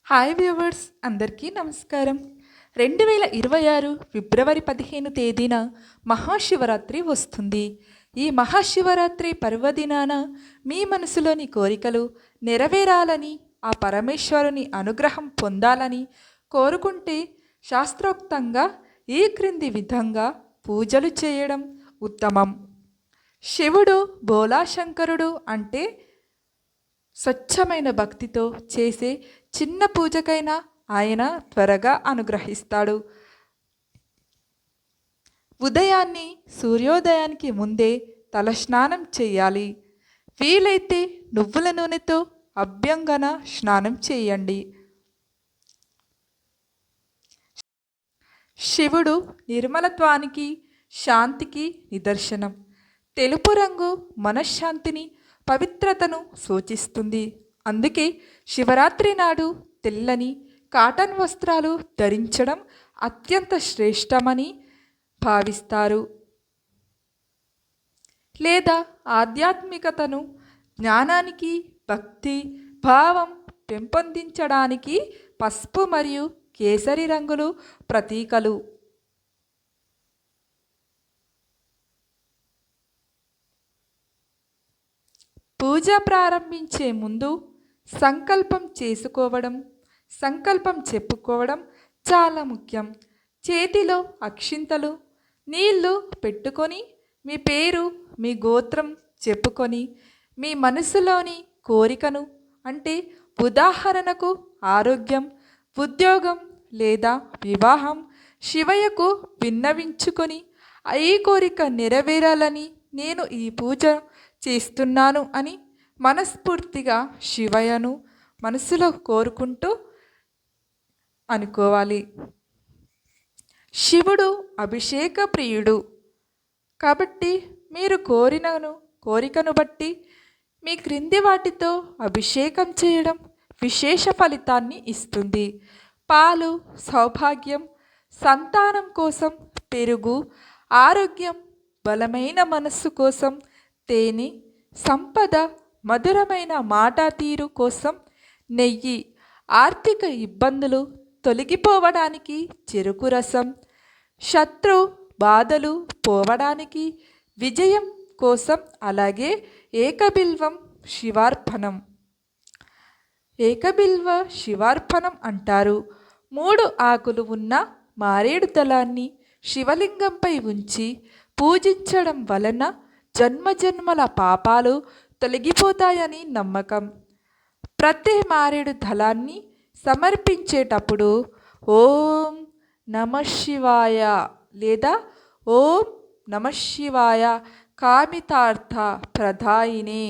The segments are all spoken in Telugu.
హాయ్ వ్యూవర్స్, అందరికీ నమస్కారం. 2026 ఫిబ్రవరి 15 తేదీన మహాశివరాత్రి వస్తుంది. ఈ మహాశివరాత్రి పర్వదినాన మీ మనసులోని కోరికలు నెరవేరాలని, ఆ పరమేశ్వరుని అనుగ్రహం పొందాలని కోరుకుంటే శాస్త్రోక్తంగా ఈ క్రింది విధంగా పూజలు చేయడం ఉత్తమం. శివుడు బోలాశంకరుడు అంటే స్వచ్ఛమైన భక్తితో చేసే చిన్న పూజకైనా ఆయన త్వరగా అనుగ్రహిస్తాడు. ఉదయాన్ని సూర్యోదయానికి ముందే తలస్నానం చేయాలి. వీలైతే నువ్వుల నూనెతో అభ్యంగన స్నానం చేయండి. శివుడు నిర్మలత్వానికి, శాంతికి నిదర్శనం. తెలుపు రంగు మనశ్శాంతిని, పవిత్రతను సూచిస్తుంది. అందుకే శివరాత్రి నాడు తెల్లని కాటన్ వస్త్రాలు ధరించడం అత్యంత శ్రేష్టమని భావిస్తారు. లేదా ఆధ్యాత్మికతను, జ్ఞానానికి, భక్తి భావం పెంపొందించడానికి పసుపు మరియు కేసరి రంగులు ప్రతీకలు. పూజ ప్రారంభించే ముందు సంకల్పం చెప్పుకోవడం చాలా ముఖ్యం. చేతిలో అక్షింతలు, నీళ్లు పెట్టుకొని మీ పేరు, మీ గోత్రం చెప్పుకొని మీ మనసులోని కోరికను, అంటే ఉదాహరణకు ఆరోగ్యం, ఉద్యోగం లేదా వివాహం శివయ్యకు విన్నవించుకొని ఈ కోరిక నెరవేరాలని నేను ఈ పూజ చేస్తున్నాను అని మనస్ఫూర్తిగా శివయ్యను మనసులో కోరుకుంటూ అనుకోవాలి. శివుడు అభిషేక ప్రియుడు కాబట్టి మీరు కోరికను బట్టి మీ క్రింది వాటితో అభిషేకం చేయడం విశేష ఫలితాన్ని ఇస్తుంది. పాలు సౌభాగ్యం, సంతానం కోసం పెరుగు, ఆరోగ్యం, బలమైన మనస్సు కోసం తేనె, సంపద, మధురమైన మాట తీరు కోసం నెయ్యి, ఆర్థిక ఇబ్బందులు తొలగిపోవడానికి చెరుకు రసం, శత్రు బాధలు పోవడానికి విజయం కోసం అలాగే ఏకబిల్వ శివార్పణం అంటారు. 3 ఆకులు ఉన్న మారేడు దళాన్ని శివలింగంపై ఉంచి పూజించడం వలన జన్మజన్మల పాపాలు తొలగిపోతాయని నమ్మకం. ప్రతి మారేడు దళాన్ని సమర్పించేటప్పుడు ఓం నమఃశివాయ లేదా ఓం నమఃశివాయ కామితార్థ ప్రదాయినే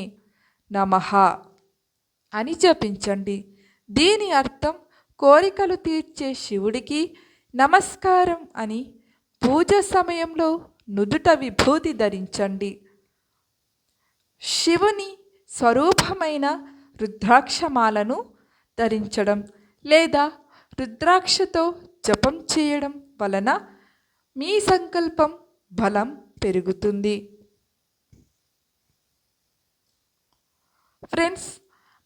నమః అని జపించండి. దీని అర్థం కోరికలు తీర్చే శివుడికి నమస్కారం అని. పూజ సమయంలో నుదుట విభూతి ధరించండి. శివుని స్వరూపమైన రుద్రాక్షమాలను ధరించడం లేదా రుద్రాక్షతో జపం చేయడం వలన మీ సంకల్పం బలం పెరుగుతుంది. ఫ్రెండ్స్,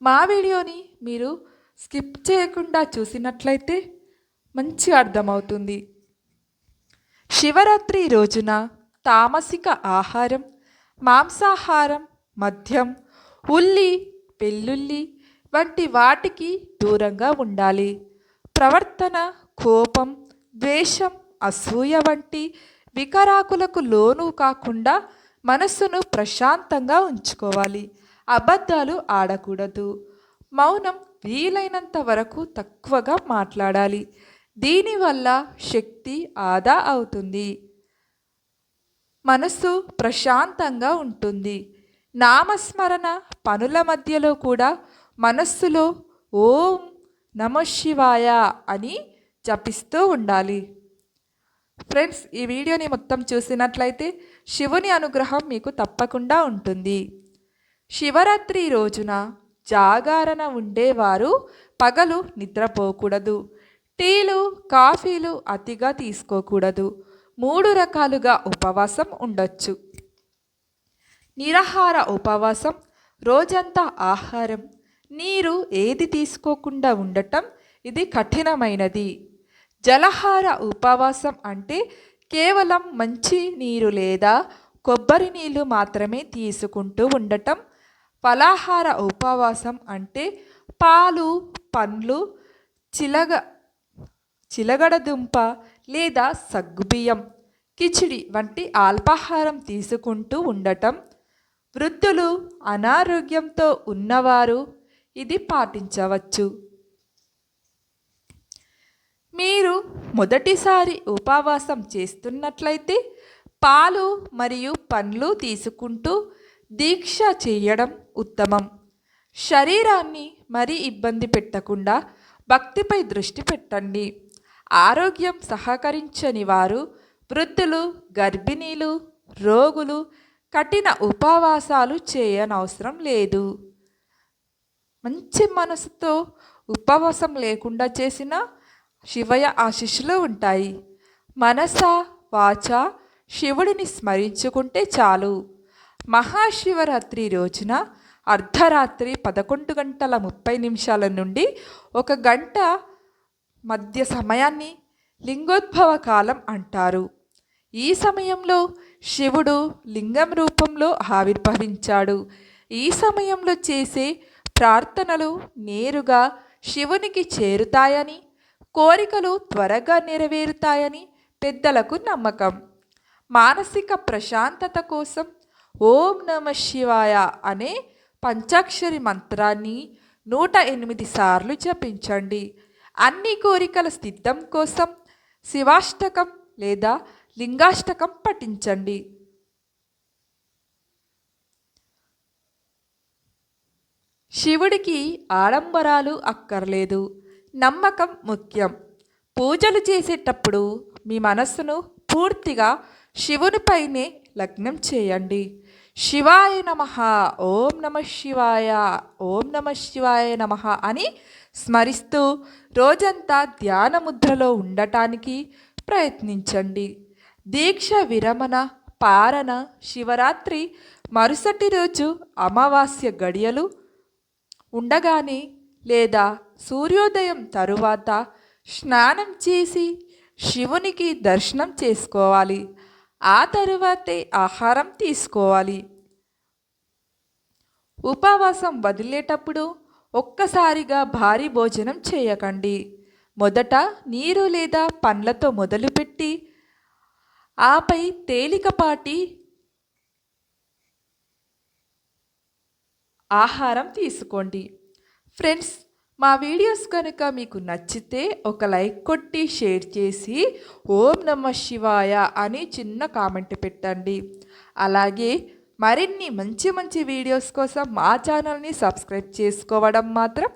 మా వీడియోని మీరు స్కిప్ చేయకుండా చూసినట్లయితే మంచి అర్థమవుతుంది. శివరాత్రి రోజున తామసిక ఆహారం, మాంసాహారం, మద్యం, ఉల్లి, వెల్లుల్లి వంటి వాటికి దూరంగా ఉండాలి. ప్రవర్తన కోపం, ద్వేషం, అసూయ వంటి వికారాకులకు లోను కాకుండా మనస్సును ప్రశాంతంగా ఉంచుకోవాలి. అబద్ధాలు ఆడకూడదు. మౌనం వీలైనంత వరకు తక్కువగా మాట్లాడాలి. దీనివల్ల శక్తి ఆదా అవుతుంది, మనసు ప్రశాంతంగా ఉంటుంది. నామస్మరణ పనుల మధ్యలో కూడా మనస్సులో ఓం నమఃశివాయ అని జపిస్తూ ఉండాలి. ఫ్రెండ్స్, ఈ వీడియోని మొత్తం చూసినట్లయితే శివుని అనుగ్రహం మీకు తప్పకుండా ఉంటుంది. శివరాత్రి రోజున జాగరణ ఉండేవారు పగలు నిద్రపోకూడదు. టీలు, కాఫీలు అతిగా తీసుకోకూడదు. 3 రకాలుగా ఉపవాసం ఉండొచ్చు. నిరాహార ఉపవాసం, రోజంతా ఆహారం, నీరు ఏది తీసుకోకుండా ఉండటం, ఇది కఠినమైనది. జలహార ఉపవాసం అంటే కేవలం మంచి నీరు లేదా కొబ్బరి నీళ్ళు మాత్రమే తీసుకుంటూ ఉండటం. ఫలాహార ఉపవాసం అంటే పాలు, పండ్లు, చిలగ చిలగడదుంప లేదా సగ్గుబియ్యం, కిచిడి వంటి అల్పాహారం తీసుకుంటూ ఉండటం. వృద్ధులు, అనారోగ్యంతో ఉన్నవారు ఇది పాటించవచ్చు. మీరు మొదటిసారి ఉపవాసం చేస్తున్నట్లయితే పాలు మరియు పండ్లు తీసుకుంటూ దీక్ష చేయడం ఉత్తమం. శరీరాన్ని మరీ ఇబ్బంది పెట్టకుండా భక్తిపై దృష్టి పెట్టండి. ఆరోగ్యం సహకరించని వారు, వృద్ధులు, గర్భిణీలు, రోగులు కఠిన ఉపవాసాలు చేయనవసరం లేదు. మంచి మనసుతో ఉపవాసం లేకుండా చేసిన శివయ్య ఆశీస్సులు ఉంటాయి. మనస వాచ శివుడిని స్మరించుకుంటే చాలు. మహాశివరాత్రి రోజున అర్ధరాత్రి 11:30 నుండి 1 గంట మధ్య సమయాన్ని లింగోద్భవ కాలం అంటారు. ఈ సమయంలో శివుడు లింగం రూపంలో ఆవిర్భవించాడు. ఈ సమయంలో చేసే ప్రార్థనలు నేరుగా శివునికి చేరుతాయని, కోరికలు త్వరగా నెరవేరుతాయని పెద్దలకు నమ్మకం. మానసిక ప్రశాంతత కోసం ఓం నమః శివాయ అనే పంచాక్షరి మంత్రాన్ని 108 సార్లు జపించండి. అన్ని కోరికల సిద్ధం కోసం శివాష్టకం లేదా లింగాష్టకం పఠించండి. శివుడికి ఆడంబరాలు అక్కర్లేదు, నమ్మకం ముఖ్యం. పూజలు చేసేటప్పుడు మీ మనస్సును పూర్తిగా శివునిపైనే లగ్నం చేయండి. శివాయ నమః, ఓం నమః శివాయ, ఓం నమః శివాయ నమః అని స్మరిస్తూ రోజంతా ధ్యాన ముద్రలో ఉండటానికి ప్రయత్నించండి. దీక్ష విరమణ, పారణ, శివరాత్రి మరుసటి రోజు అమావాస్య గడియలు ఉండగానే లేదా సూర్యోదయం తరువాత స్నానం చేసి శివునికి దర్శనం చేసుకోవాలి. ఆ తరువాతే ఆహారం తీసుకోవాలి. ఉపవాసం వదిలేటప్పుడు ఒక్కసారిగా భారీ భోజనం చేయకండి. మొదట నీరు లేదా పండ్లతో మొదలుపెట్టి ఆపై తేలికపాటి ఆహారం తీసుకోండి. ఫ్రెండ్స్, మా వీడియోస్ కనుక మీకు నచ్చితే ఒక లైక్ కొట్టి షేర్ చేసి ఓం నమః శివాయ అని చిన్న కామెంట్ పెట్టండి. అలాగే మరిన్ని మంచి వీడియోస్ కోసం మా ఛానల్ని సబ్స్క్రైబ్ చేసుకోవడం మాత్రం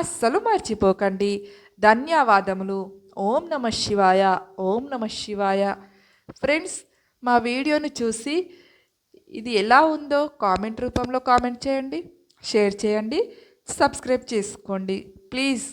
అస్సలు మర్చిపోకండి. ధన్యవాదములు. ఓం నమః శివాయ, ఓం నమః శివాయ. ఫ్రెండ్స్, మా వీడియోను చూసి ఇది ఎలా ఉందో కామెంట్ రూపంలో కామెంట్ చేయండి, షేర్ చేయండి, సబ్స్క్రైబ్ చేసుకోండి ప్లీజ్.